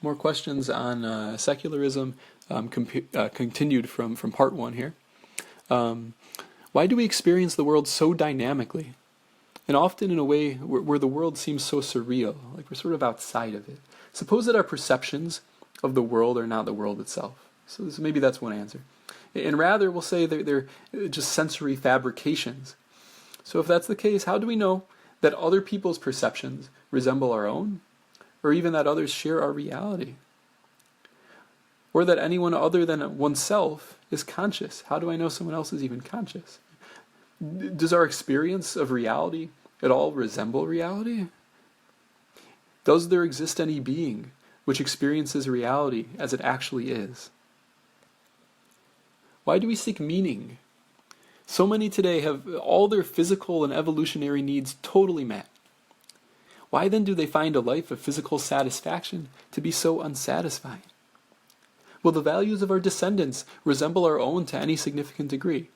More questions on secularism, continued from part one here. Why do we experience the world so dynamically, and often in a way where the world seems so surreal, like we're sort of outside of it? Suppose that our perceptions of the world are not the world itself. So maybe that's one answer. And rather, we'll say they're just sensory fabrications. So if that's the case, how do we know that other people's perceptions resemble our own? Or even that others share our reality? Or that anyone other than oneself is conscious? How do I know someone else is even conscious? Does our experience of reality at all resemble reality? Does there exist any being which experiences reality as it actually is? Why do we seek meaning? So many today have all their physical and evolutionary needs totally met. Why then do they find a life of physical satisfaction to be so unsatisfying? Will the values of our descendants resemble our own to any significant degree?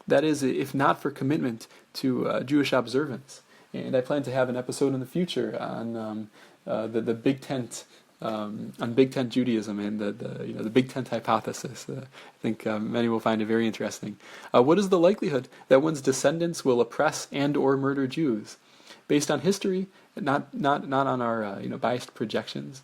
That is, if not for commitment to Jewish observance. And I plan to have an episode in the future on the Big Tent, on Big Tent Judaism and the Big Tent hypothesis. I think many will find it very interesting. What is the likelihood that one's descendants will oppress and or murder Jews? Based on history, not on our biased projections.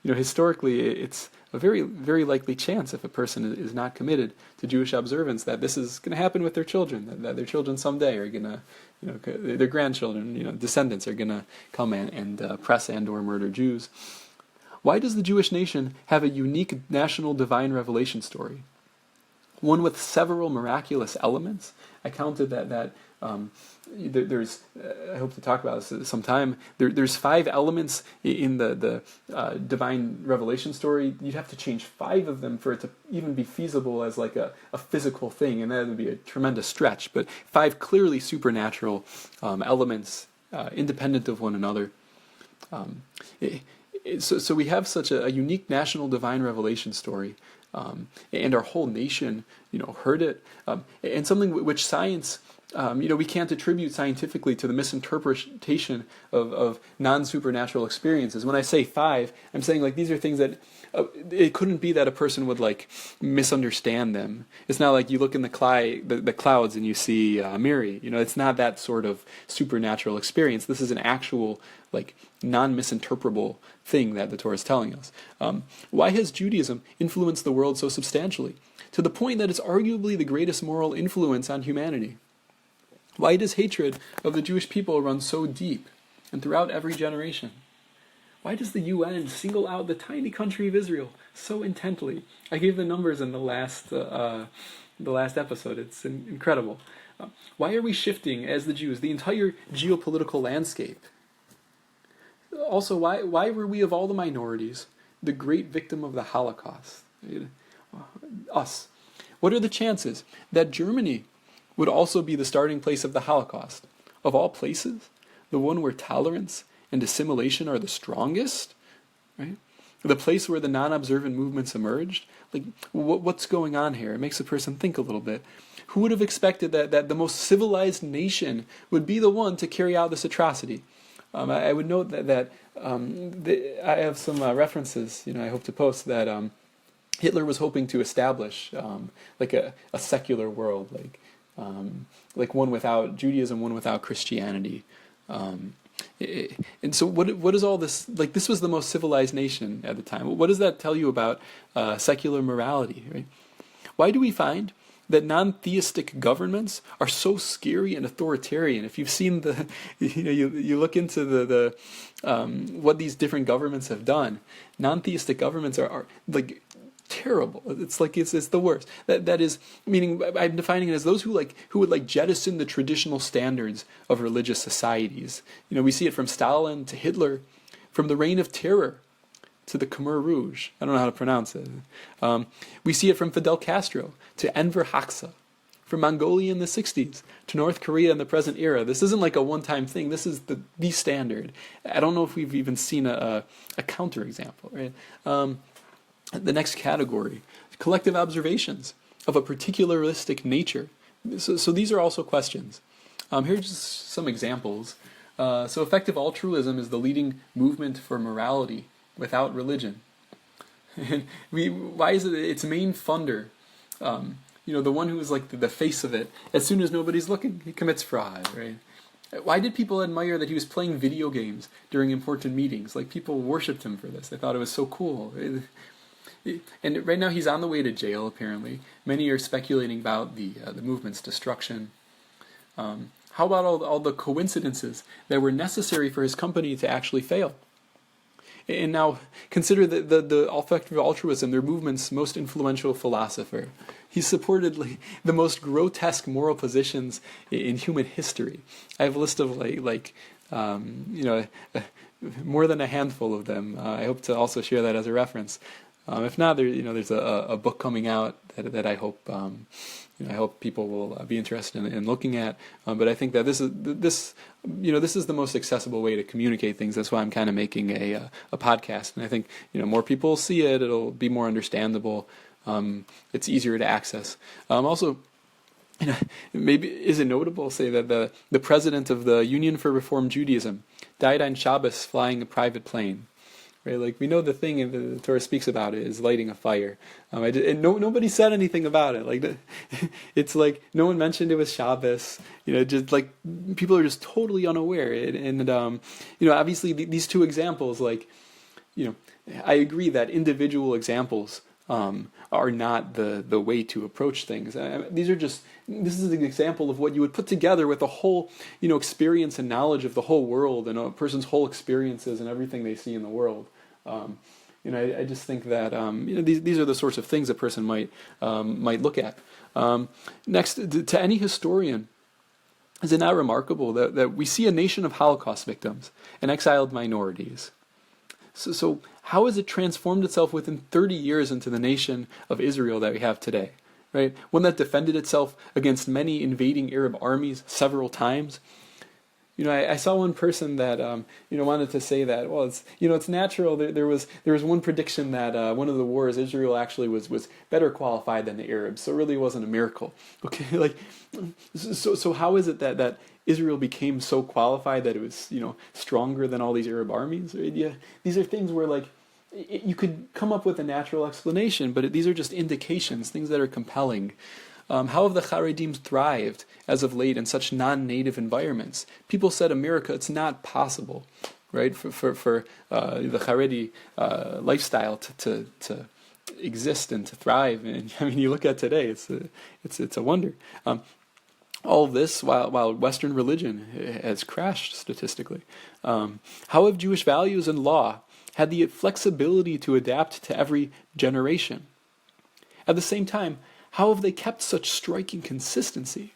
Historically, it's a very, very likely chance if a person is not committed to Jewish observance that this is going to happen with their children. That their children someday are going to, their grandchildren, descendants are going to come and oppress and or murder Jews. Why does the Jewish nation have a unique national divine revelation story? One with several miraculous elements. I counted that there's, I hope to talk about this sometime, there's 5 elements in the divine revelation story. You'd have to change 5 of them for it to even be feasible as like a physical thing, and that would be a tremendous stretch. But 5 clearly supernatural elements, independent of one another. So we have such a unique national divine revelation story, and our whole nation, heard it, and something which science, we can't attribute scientifically to the misinterpretation of non-supernatural experiences. When I say 5, I'm saying these are things that it couldn't be that a person would misunderstand them. It's not like you look in the clouds and you see Mary. It's not that sort of supernatural experience. This is an actual non-misinterpretable thing that the Torah is telling us. Why has Judaism influenced the world so substantially, to the point that it's arguably the greatest moral influence on humanity? Why does hatred of the Jewish people run so deep and throughout every generation? Why does the UN single out the tiny country of Israel so intently? I gave the numbers in the last episode. It's incredible. Why are we shifting, as the Jews, the entire geopolitical landscape? Also, why were we, of all the minorities, the great victim of the Holocaust? Us. What are the chances that Germany would also be the starting place of the Holocaust? Of all places, the one where tolerance and assimilation are the strongest, right? The place where the non-observant movements emerged. What's going on here? It makes a person think a little bit. Who would have expected that the most civilized nation would be the one to carry out this atrocity? I would note that I have some references, I hope to post, that Hitler was hoping to establish a secular world, like one without Judaism, one without Christianity. And so what is all this, this was the most civilized nation at the time. What does that tell you about secular morality, right? Why do we find that non-theistic governments are so scary and authoritarian? If you've seen you look into the what these different governments have done, non-theistic governments are terrible. It's the worst. That is, meaning, I'm defining it as those who would jettison the traditional standards of religious societies. We see it from Stalin to Hitler, from the Reign of Terror to the Khmer Rouge. I don't know how to pronounce it. We see it from Fidel Castro to Enver Hoxha, from Mongolia in the 60s to North Korea in the present era. This isn't a one-time thing. This is the standard. I don't know if we've even seen a counterexample, right? The next category, collective observations of a particularistic nature. So these are also questions. Here's just some examples. So effective altruism is the leading movement for morality without religion. And why is it its main funder, the one who is like the face of it, as soon as nobody's looking, he commits fraud, right? Why did people admire that he was playing video games during important meetings? Like, people worshipped him for this. They thought it was so cool. And right now he's on the way to jail, apparently. Many are speculating about the movement's destruction. How about all the coincidences that were necessary for his company to actually fail? And now consider the effective altruism, their movement's most influential philosopher. He supported the most grotesque moral positions in human history. I have a list of more than a handful of them. I hope to also share that as a reference. If not, there's a book coming out that I hope people will be interested in looking at. But I think that this is the most accessible way to communicate things. That's why I'm kind of making a podcast. And I think more people will see it. It'll be more understandable. It's easier to access. Also, maybe is it notable, say, that the president of the Union for Reform Judaism died on Shabbos flying a private plane. Right, like we know the thing the Torah speaks about it is lighting a fire, and nobody said anything about it. Like it's like no one mentioned it was Shabbos. Just like people are just totally unaware. And obviously these two examples, I agree that individual examples are not the way to approach things. This is an example of what you would put together with the whole experience and knowledge of the whole world and a person's whole experiences and everything they see in the world. I just think that these are the sorts of things a person might look at. Next, to any historian, is it not remarkable that we see a nation of Holocaust victims and exiled minorities? So how has it transformed itself within 30 years into the nation of Israel that we have today? Right, one that defended itself against many invading Arab armies several times. I saw one person that wanted to say that it's natural. There was one prediction that one of the wars Israel actually was better qualified than the Arabs, so it really wasn't a miracle. Okay, so how is it that Israel became so qualified that it was stronger than all these Arab armies? Right? Yeah, these are things where you could come up with a natural explanation, but these are just indications, things that are compelling. How have the Haredim thrived as of late in such non-native environments? People said America, it's not possible, right, for the Haredi lifestyle to exist and to thrive. And I mean, you look at today, it's a wonder. All this while Western religion has crashed statistically. How have Jewish values and law had the flexibility to adapt to every generation? At the same time, how have they kept such striking consistency?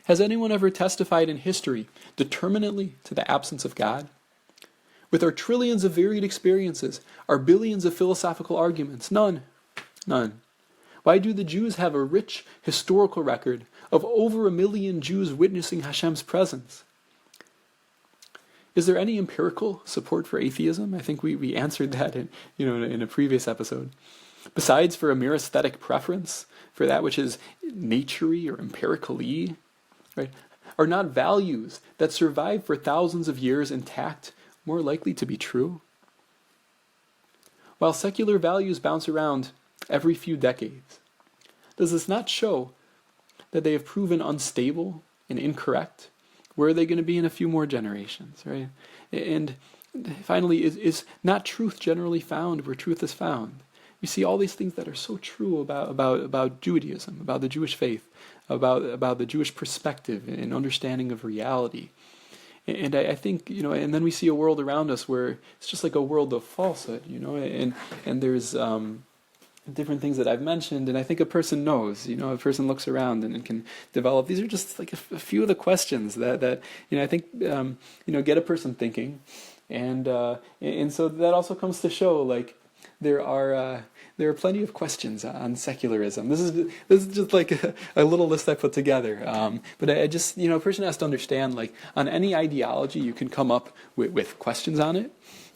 Has anyone ever testified in history determinately to the absence of God? With our trillions of varied experiences, our billions of philosophical arguments, none. Why do the Jews have a rich historical record of over 1 million Jews witnessing Hashem's presence? Is there any empirical support for atheism? I think we answered that in a previous episode. Besides for a mere aesthetic preference for that which is nature-y or empirical-y, right? Are not values that survive for thousands of years intact more likely to be true? While secular values bounce around every few decades, does this not show that they have proven unstable and incorrect? Where are they going to be in a few more generations, right? And finally, is not truth generally found where truth is found? We see all these things that are so true about Judaism, about the Jewish faith, about the Jewish perspective and understanding of reality. And I think, and then we see a world around us where it's just like a world of falsehood, and there's different things that I've mentioned, and I think a person knows, a person looks around and can develop. These are just like a few of the questions that I think, get a person thinking. And so that also comes to show, there are plenty of questions on secularism. This is just like a little list I put together. But I just, a person has to understand, on any ideology, you can come up with questions on it.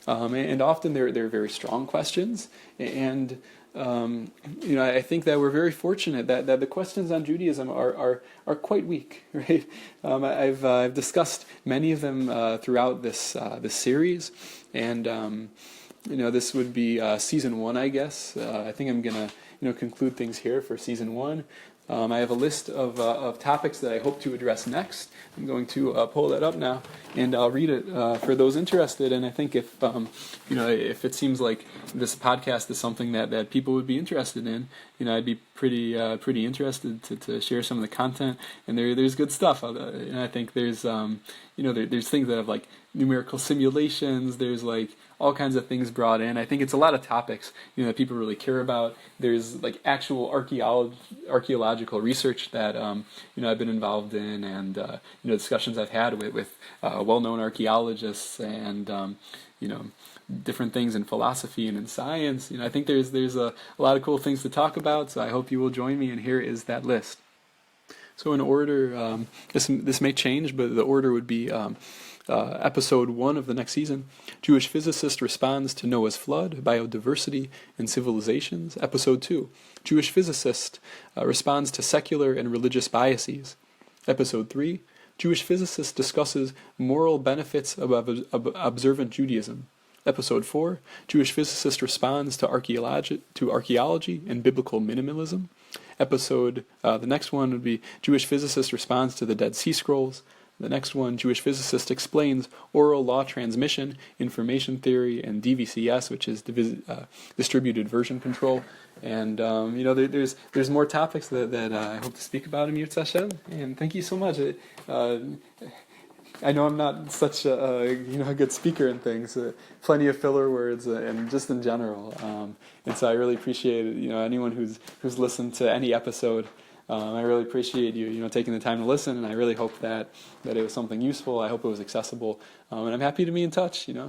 And often they're very strong questions. And, I think that we're very fortunate that the questions on Judaism are quite weak, right? I've discussed many of them throughout this series. And, this would be season 1, I guess. I think I'm gonna conclude things here for season 1. I have a list of topics that I hope to address next. I'm going to pull that up now, and I'll read it for those interested. And I think if if it seems like this podcast is something that people would be interested in, I'd be pretty interested to share some of the content. And there's good stuff. And I think there's there's things that have like numerical simulations. There's like all kinds of things brought in. I think it's a lot of topics that people really care about. There's like actual archaeological research that I've been involved in, and discussions I've had with well-known archaeologists, and different things in philosophy and in science. I think there's a lot of cool things to talk about. So I hope you will join me. And here is that list. So in order, this may change, but the order would be. Episode 1 of the next season, Jewish Physicist responds to Noah's flood, biodiversity, and civilizations. Episode 2, Jewish Physicist responds to secular and religious biases. Episode 3, Jewish Physicist discusses moral benefits of observant Judaism. Episode 4, Jewish Physicist responds to archaeology and biblical minimalism. The next one would be Jewish Physicist responds to the Dead Sea Scrolls. The next one, Jewish Physicist explains oral law transmission, information theory, and DVCS, which is distributed version control. And there's more topics that I hope to speak about in Yirtzeh Hashem. And thank you so much. I know I'm not such a good speaker and things. Plenty of filler words, and just in general. And so I really appreciate anyone who's listened to any episode. I really appreciate you taking the time to listen, and I really hope that it was something useful. I hope it was accessible, and I'm happy to be in touch. Take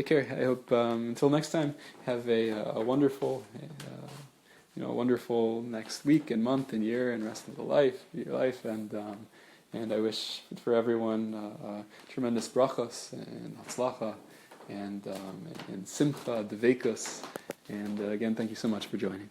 care. I hope until next time, have a wonderful, wonderful next week and month and year and rest of your life, and I wish for everyone tremendous brachos and hatzlacha and simcha, devekus, and again, thank you so much for joining.